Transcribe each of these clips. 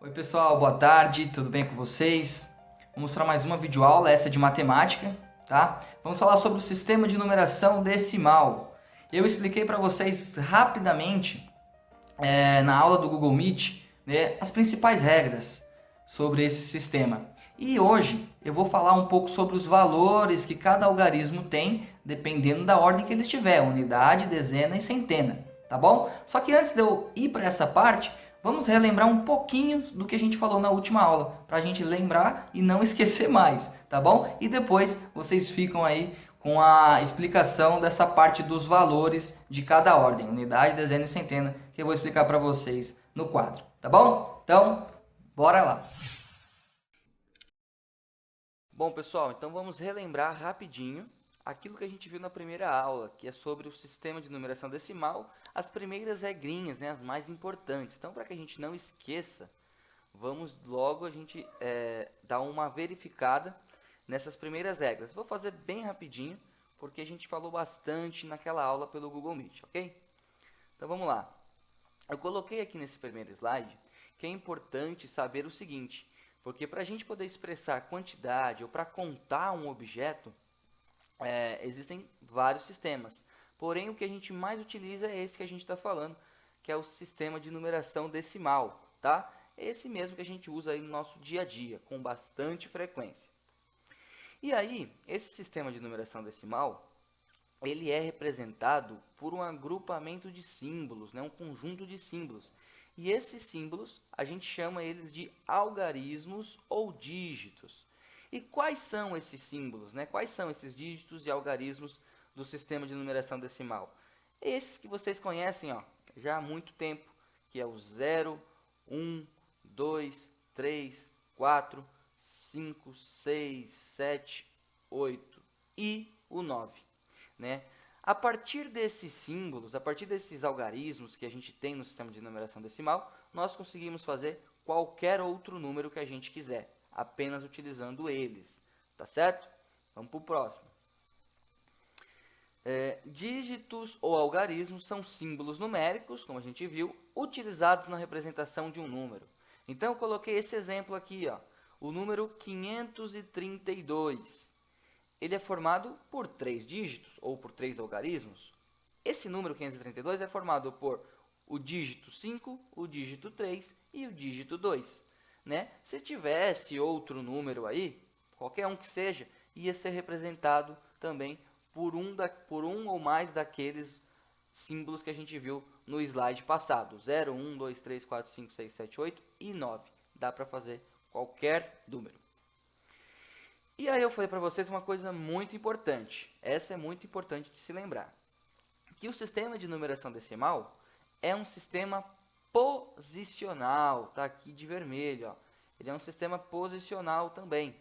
Oi pessoal, boa tarde, tudo bem com vocês? Vamos para mais uma videoaula, essa é de matemática, tá? Vamos falar sobre o sistema de numeração decimal. Eu expliquei para vocês rapidamente na aula do Google Meet, né, as principais regras sobre esse sistema. E hoje eu vou falar um pouco sobre os valores que cada algarismo tem, dependendo da ordem que ele estiver, unidade, dezena e centena, tá bom? Só que antes de eu ir para essa parte, vamos relembrar um pouquinho do que a gente falou na última aula, para a gente lembrar e não esquecer mais, tá bom? E depois vocês ficam aí com a explicação dessa parte dos valores de cada ordem, unidade, dezena e centena, que eu vou explicar para vocês no quadro, tá bom? Então, bora lá! Bom, pessoal, então vamos relembrar rapidinho aquilo que a gente viu na primeira aula, que é sobre o sistema de numeração decimal, as primeiras regrinhas, né, as mais importantes. Então, para que a gente não esqueça, vamos logo a gente dar uma verificada nessas primeiras regras. Vou fazer bem rapidinho, porque a gente falou bastante naquela aula pelo Google Meet, ok? Então, vamos lá. Eu coloquei aqui nesse primeiro slide que é importante saber o seguinte, porque para a gente poder expressar quantidade ou para contar um objeto, existem vários sistemas. Porém, o que a gente mais utiliza é esse que a gente está falando, que é o sistema de numeração decimal, tá? É esse mesmo que a gente usa aí no nosso dia a dia, com bastante frequência. E aí, esse sistema de numeração decimal, ele é representado por um agrupamento de símbolos, né? Um conjunto de símbolos. E esses símbolos, a gente chama eles de algarismos ou dígitos. E quais são esses símbolos, né? Quais são esses dígitos e algarismos do sistema de numeração decimal? Esses que vocês conhecem, ó, já há muito tempo, que é o 0, 1, 2, 3, 4, 5, 6, 7, 8 e o 9, né? A partir desses símbolos, a partir desses algarismos que a gente tem no sistema de numeração decimal, nós conseguimos fazer qualquer outro número que a gente quiser, apenas utilizando eles, tá certo? Vamos para o próximo. Dígitos ou algarismos são símbolos numéricos, como a gente viu, utilizados na representação de um número. Então, eu coloquei esse exemplo aqui, ó, o número 532. Ele é formado por 3 dígitos, ou por 3 algarismos. Esse número 532 é formado por o dígito 5, o dígito 3 e o dígito 2. Né? Se tivesse outro número aí, qualquer um que seja, ia ser representado também por um ou mais daqueles símbolos que a gente viu no slide passado. 0, 1, 2, 3, 4, 5, 6, 7, 8 e 9. Dá para fazer qualquer número. E aí eu falei para vocês uma coisa muito importante. Essa é muito importante de se lembrar. Que o sistema de numeração decimal é um sistema posicional. Está aqui de vermelho. Ó. Ele é um sistema posicional também.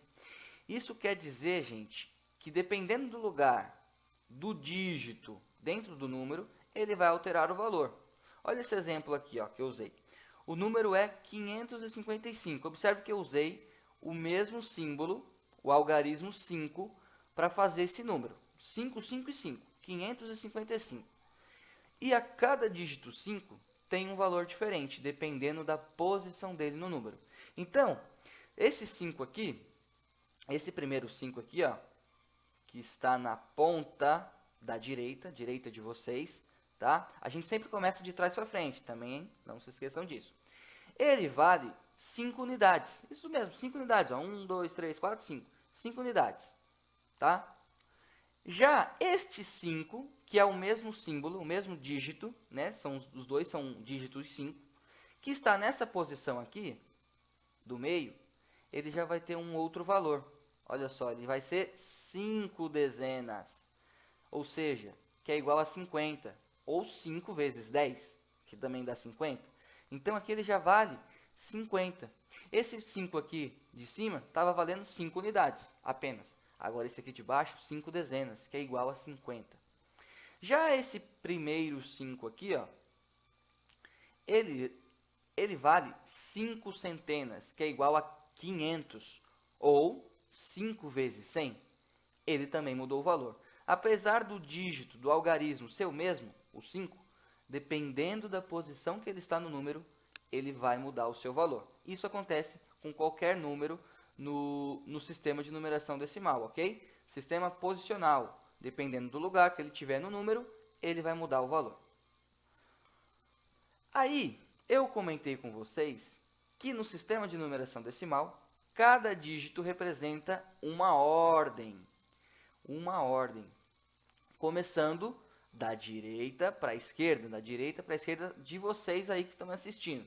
Isso quer dizer, gente, que dependendo do lugar do dígito dentro do número, ele vai alterar o valor. Olha esse exemplo aqui, ó, que eu usei. O número é 555. Observe que eu usei o mesmo símbolo, o algarismo 5, para fazer esse número. 5, 5 e 5. 555. E a cada dígito 5 tem um valor diferente, dependendo da posição dele no número. Então, esse 5 aqui, esse primeiro 5 aqui, ó, que está na ponta da direita de vocês, tá? A gente sempre começa de trás para frente, também não se esqueçam disso. Ele vale 5 unidades, isso mesmo, 5 unidades, ó, 1, 2, 3, 4, 5, 5 unidades, tá? Já este 5, que é o mesmo símbolo, o mesmo dígito, né? Os dois são dígitos 5, que está nessa posição aqui, do meio, ele já vai ter um outro valor. Olha só, ele vai ser 5 dezenas, ou seja, que é igual a 50, ou 5 vezes 10, que também dá 50. Então, aqui ele já vale 50. Esse 5 aqui de cima estava valendo 5 unidades apenas. Agora, esse aqui de baixo, 5 dezenas, que é igual a 50. Já esse primeiro 5 aqui, ó, ele vale 5 centenas, que é igual a 500, ou 5 vezes 100. Ele também mudou o valor. Apesar do dígito do algarismo ser o mesmo, o 5, dependendo da posição que ele está no número, ele vai mudar o seu valor. Isso acontece com qualquer número no sistema de numeração decimal, ok? Sistema posicional, dependendo do lugar que ele tiver no número, ele vai mudar o valor. Aí, eu comentei com vocês que no sistema de numeração decimal, cada dígito representa uma ordem. Uma ordem. Começando da direita para a esquerda, de vocês aí que estão assistindo.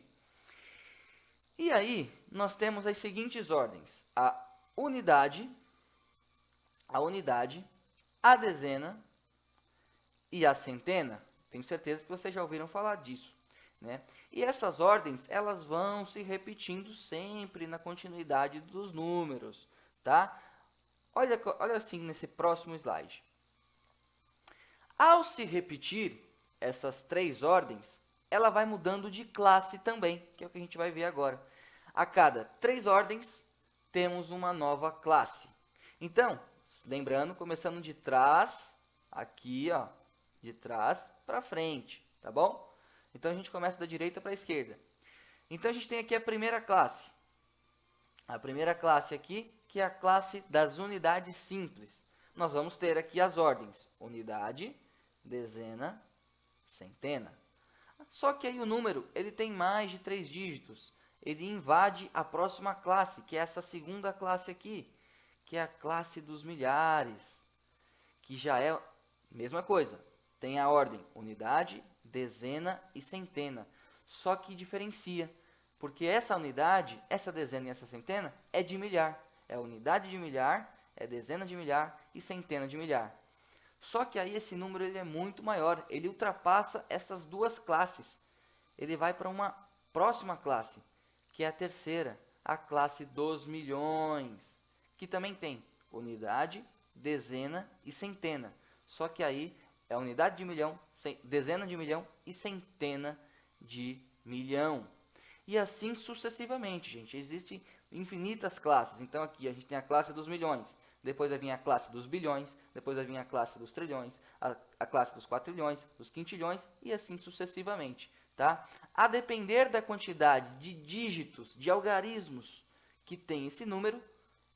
E aí, nós temos as seguintes ordens: a unidade, a dezena e a centena. Tenho certeza que vocês já ouviram falar disso, né? E essas ordens, elas vão se repetindo sempre na continuidade dos números, tá? Olha assim nesse próximo slide. Ao se repetir essas três ordens, ela vai mudando de classe também, que é o que a gente vai ver agora. A cada 3 ordens, temos uma nova classe. Então, lembrando, começando de trás, aqui, ó, de trás para frente, tá bom? Então, a gente começa da direita para a esquerda. Então, a gente tem aqui a primeira classe. A primeira classe aqui, que é a classe das unidades simples. Nós vamos ter aqui as ordens: unidade, dezena, centena. Só que aí o número, ele tem mais de 3 dígitos. Ele invade a próxima classe, que é essa segunda classe aqui, que é a classe dos milhares, que já é a mesma coisa. Tem a ordem unidade, dezena e centena. Só que diferencia, porque essa unidade, essa dezena e essa centena é de milhar. É unidade de milhar, é dezena de milhar e centena de milhar. Só que aí esse número ele é muito maior, ele ultrapassa essas duas classes. Ele vai para uma próxima classe, que é a terceira, a classe dos milhões, que também tem unidade, dezena e centena. Só que aí é unidade de milhão, dezena de milhão e centena de milhão. E assim sucessivamente, gente. Existem infinitas classes. Então aqui a gente tem a classe dos milhões, depois vai vir a classe dos bilhões, depois vai vir a classe dos trilhões, a classe dos quatrilhões, dos quintilhões e assim sucessivamente, tá? A depender da quantidade de dígitos, de algarismos que tem esse número,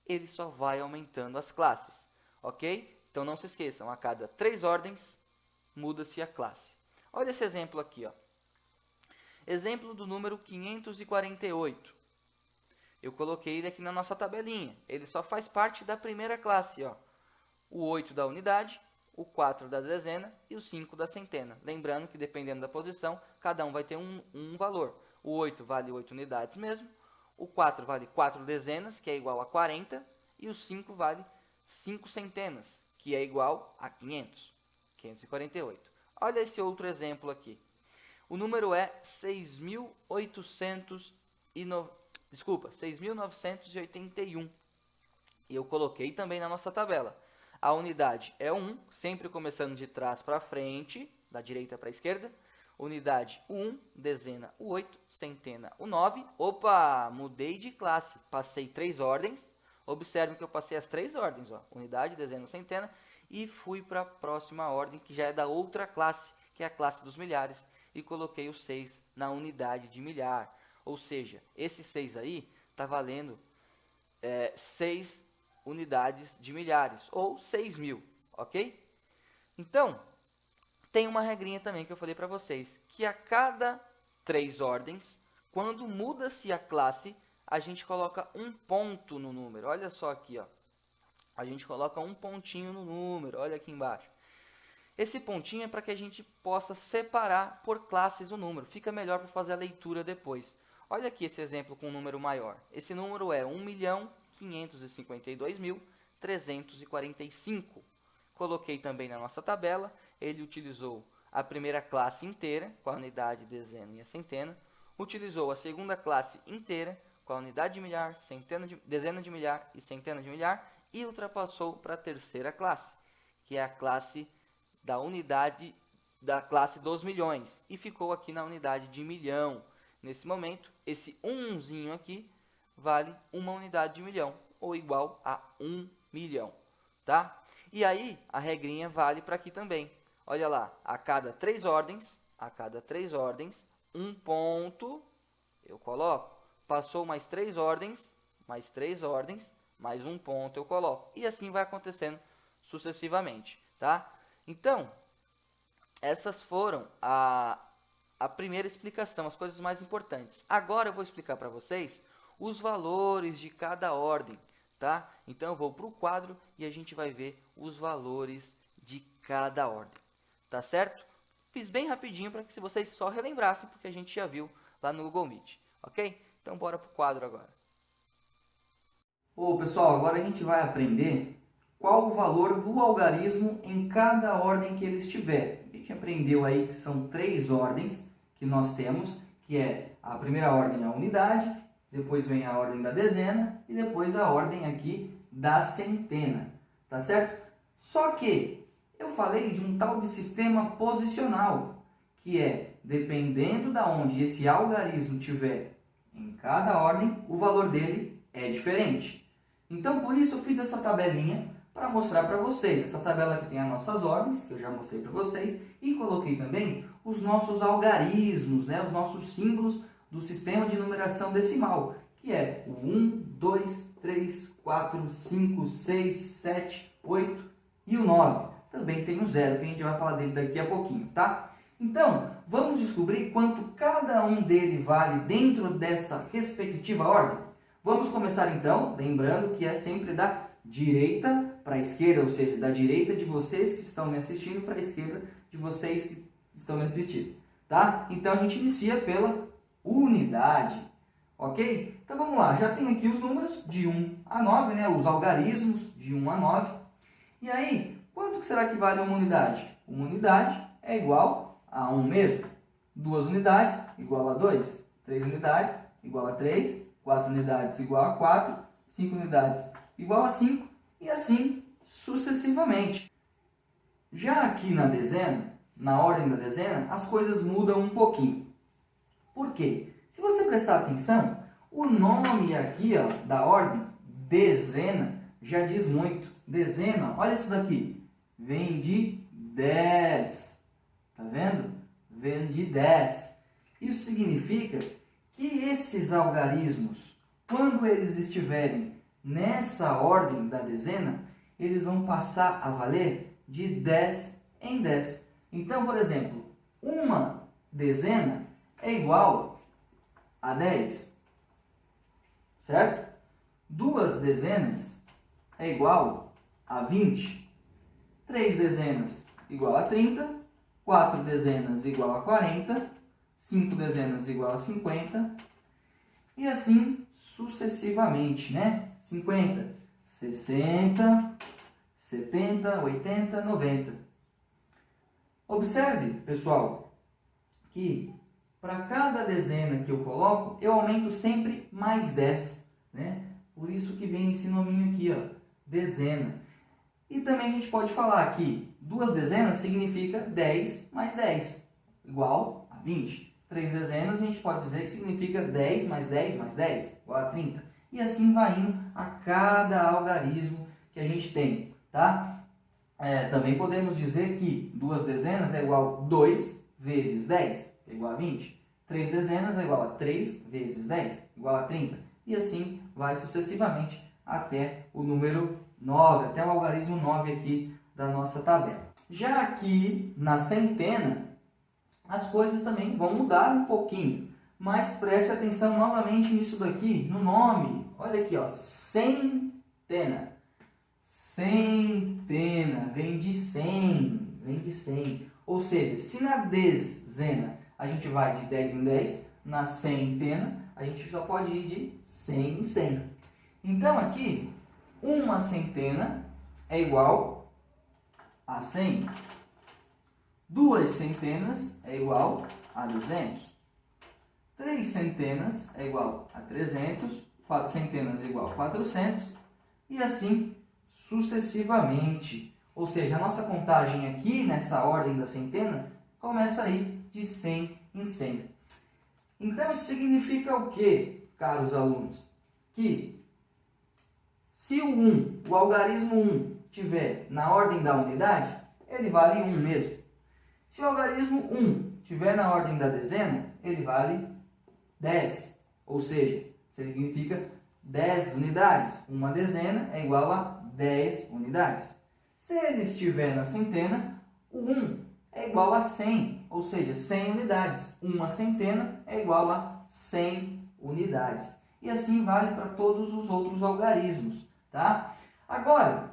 ele só vai aumentando as classes, ok? Então não se esqueçam, a cada 3 ordens muda-se a classe. Olha esse exemplo aqui, ó. Exemplo do número 548. Eu coloquei ele aqui na nossa tabelinha. Ele só faz parte da primeira classe, ó. O 8 da unidade, o 4 da dezena e o 5 da centena. Lembrando que, dependendo da posição, cada um vai ter um valor. O 8 vale 8 unidades mesmo, o 4 vale 4 dezenas, que é igual a 40, e o 5 vale 5 centenas, que é igual a 500. 548. Olha esse outro exemplo aqui. O número é 6.981. E eu coloquei também na nossa tabela. A unidade é 1, sempre começando de trás para frente, da direita para a esquerda. Unidade, o 1, dezena, o 8, centena, o 9. Opa, mudei de classe, passei 3 ordens. Observe que eu passei as 3 ordens, ó. Unidade, dezena, centena. E fui para a próxima ordem, que já é da outra classe, que é a classe dos milhares. E coloquei o 6 na unidade de milhar. Ou seja, esse 6 aí está valendo 6 unidades de milhares, ou 6.000, ok? Então, tem uma regrinha também que eu falei para vocês, que a cada 3 ordens, quando muda-se a classe, a gente coloca um ponto no número. Olha só aqui, ó. A gente coloca um pontinho no número, olha aqui embaixo. Esse pontinho é para que a gente possa separar por classes o número. Fica melhor para fazer a leitura depois. Olha aqui esse exemplo com um número maior. Esse número é 1.552.345. Coloquei também na nossa tabela. Ele utilizou a primeira classe inteira, com a unidade, dezena e a centena. Utilizou a segunda classe inteira, com a unidade de milhar, dezena de milhar e centena de milhar. E ultrapassou para a terceira classe, que é a classe da unidade da classe dos milhões. E ficou aqui na unidade de milhão. Nesse momento, esse 1zinho aqui vale uma unidade de milhão, ou igual a 1 milhão, tá? E aí, a regrinha vale para aqui também. Olha lá, a cada 3 ordens, um ponto, eu coloco. Passou mais 3 ordens, mais um ponto eu coloco. E assim vai acontecendo sucessivamente, tá? Então, essas foram a primeira explicação, as coisas mais importantes. Agora eu vou explicar para vocês os valores de cada ordem, tá? Então eu vou para o quadro e a gente vai ver os valores de cada ordem, tá certo? Fiz bem rapidinho para que vocês só relembrassem, porque a gente já viu lá no Google Meet, ok? Então bora para o quadro agora. Pessoal, agora a gente vai aprender qual o valor do algarismo em cada ordem que ele estiver. A gente aprendeu aí que são 3 ordens que nós temos, que é a primeira ordem a unidade, depois vem a ordem da dezena e depois a ordem aqui da centena, tá certo? Só que eu falei de um tal de sistema posicional, que é, dependendo da onde esse algarismo tiver em cada ordem, o valor dele é diferente. Então, por isso eu fiz essa tabelinha para mostrar para vocês. Essa tabela aqui tem as nossas ordens, que eu já mostrei para vocês, e coloquei também os nossos algarismos, né? Os nossos símbolos do sistema de numeração decimal, que é o 1, 2, 3, 4, 5, 6, 7, 8 e o 9. Também tem o 0, que a gente vai falar dele daqui a pouquinho, tá? Então, vamos descobrir quanto cada um dele vale dentro dessa respectiva ordem? Vamos começar então, lembrando que é sempre da direita para a esquerda, ou seja, da direita de vocês que estão me assistindo para a esquerda de vocês que estão me assistindo, tá? Então a gente inicia pela unidade, ok? Então vamos lá, já tem aqui os números de 1 a 9, né? Os algarismos de 1 a 9. E aí, quanto será que vale uma unidade? Uma unidade é igual a 1 mesmo. 2 unidades igual a 2. 3 unidades igual a 3. 4 unidades igual a 4, 5 unidades igual a 5 e assim sucessivamente. Já aqui na dezena, na ordem da dezena, as coisas mudam um pouquinho. Por quê? Se você prestar atenção, o nome aqui ó, da ordem, dezena, já diz muito. Dezena, olha isso daqui, vem de 10. Tá vendo? Vem de 10. Isso significa que esses algarismos, quando eles estiverem nessa ordem da dezena, eles vão passar a valer de 10 em 10. Então, por exemplo, uma dezena é igual a 10, certo? 2 dezenas é igual a 20. 3 dezenas igual a 30. 4 dezenas igual a 40. 5 dezenas igual a 50. E assim sucessivamente, né? 50, 60, 70, 80, 90. Observe, pessoal, que para cada dezena que eu coloco, eu aumento sempre mais 10, né? Por isso que vem esse nominho aqui, ó, dezena. E também a gente pode falar que 2 dezenas significa 10 mais 10, igual a 20. 3 dezenas a gente pode dizer que significa 10 mais 10 mais 10, igual a 30. E assim vai indo a cada algarismo que a gente tem, tá? Também podemos dizer que 2 dezenas é igual a 2 vezes 10, é igual a 20. 3 dezenas é igual a 3 vezes 10, igual a 30. E assim vai sucessivamente até o número 9, até o algarismo 9 aqui da nossa tabela. Já aqui na centena, as coisas também vão mudar um pouquinho. Mas preste atenção novamente nisso daqui, no nome. Olha aqui, ó, centena. Centena, vem de 100, vem de 100. Ou seja, se na dezena a gente vai de 10 em 10, na centena a gente só pode ir de 100 em 100. Então aqui, uma centena é igual a 100. 2 centenas é igual a 200. 3 centenas é igual a 300. 4 centenas é igual a 400. E assim sucessivamente. Ou seja, a nossa contagem aqui, nessa ordem da centena, começa aí de 100 em 100. Então, isso significa o quê, caros alunos? Que se o algarismo 1, tiver na ordem da unidade, ele vale 1 mesmo. Se o algarismo 1 estiver na ordem da dezena, ele vale 10. ou seja, significa 10 unidades. Uma dezena é igual a 10 unidades. Se ele estiver na centena, o 1 é igual a 100, ou seja, 100 unidades. Uma centena é igual a 100 unidades. E assim vale para todos os outros algarismos, tá? Agora,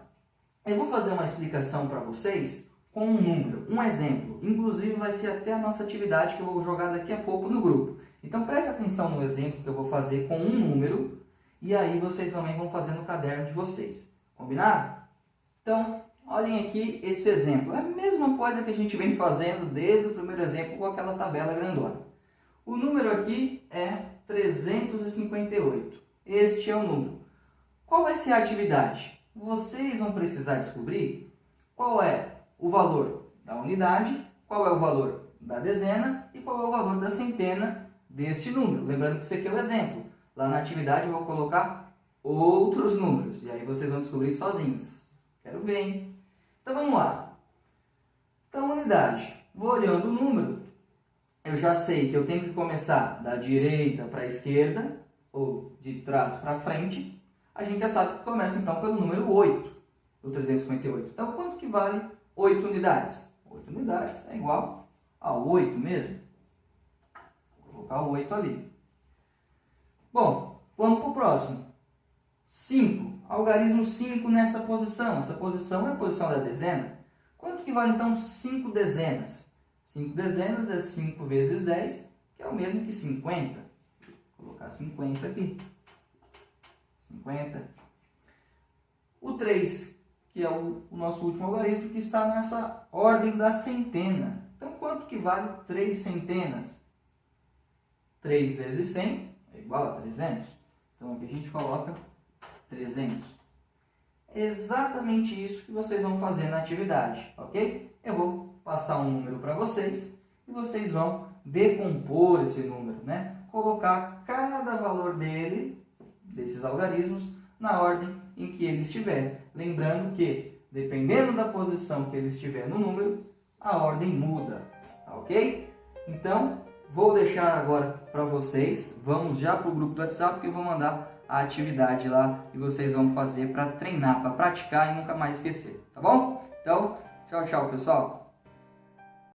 eu vou fazer uma explicação para vocês com um número, um exemplo. Inclusive, vai ser até a nossa atividade que eu vou jogar daqui a pouco no grupo. Então, preste atenção no exemplo que eu vou fazer com um número e aí vocês também vão fazer no caderno de vocês. Combinado? Então, olhem aqui esse exemplo. É a mesma coisa que a gente vem fazendo desde o primeiro exemplo com aquela tabela grandona. O número aqui é 358. Este é o número. Qual vai ser a atividade? Vocês vão precisar descobrir qual é o valor da unidade, qual é o valor da dezena e qual é o valor da centena deste número. Lembrando que isso aqui é o exemplo. Lá na atividade eu vou colocar outros números e aí vocês vão descobrir sozinhos. Quero ver, hein? Então vamos lá. Então, unidade. Vou olhando o número. Eu já sei que eu tenho que começar da direita para a esquerda ou de trás para frente. A gente já sabe que começa então pelo número 8, o 358. Então, quanto que vale 8 unidades? 8 unidades é igual a 8 mesmo. Vou colocar o 8 ali. Bom, vamos para o próximo. 5. Algarismo 5 nessa posição. Essa posição é a posição da dezena. Quanto que vale então 5 dezenas? 5 dezenas é 5 vezes 10, que é o mesmo que 50. Vou colocar 50 aqui. 50. O 3, que é o nosso último algarismo, que está nessa ordem da centena. Então, quanto que vale 3 centenas? 3 vezes 100 é igual a 300. Então, aqui a gente coloca 300. É exatamente isso que vocês vão fazer na atividade, ok? Eu vou passar um número para vocês e vocês vão decompor esse número, né? Colocar cada valor desses algarismos, na ordem em que ele estiver. Lembrando que, dependendo da posição que ele estiver no número, a ordem muda, tá ok? Então, vou deixar agora para vocês, vamos já para o grupo do WhatsApp, que eu vou mandar a atividade lá e vocês vão fazer para treinar, para praticar e nunca mais esquecer, tá bom? Então, tchau, tchau, pessoal!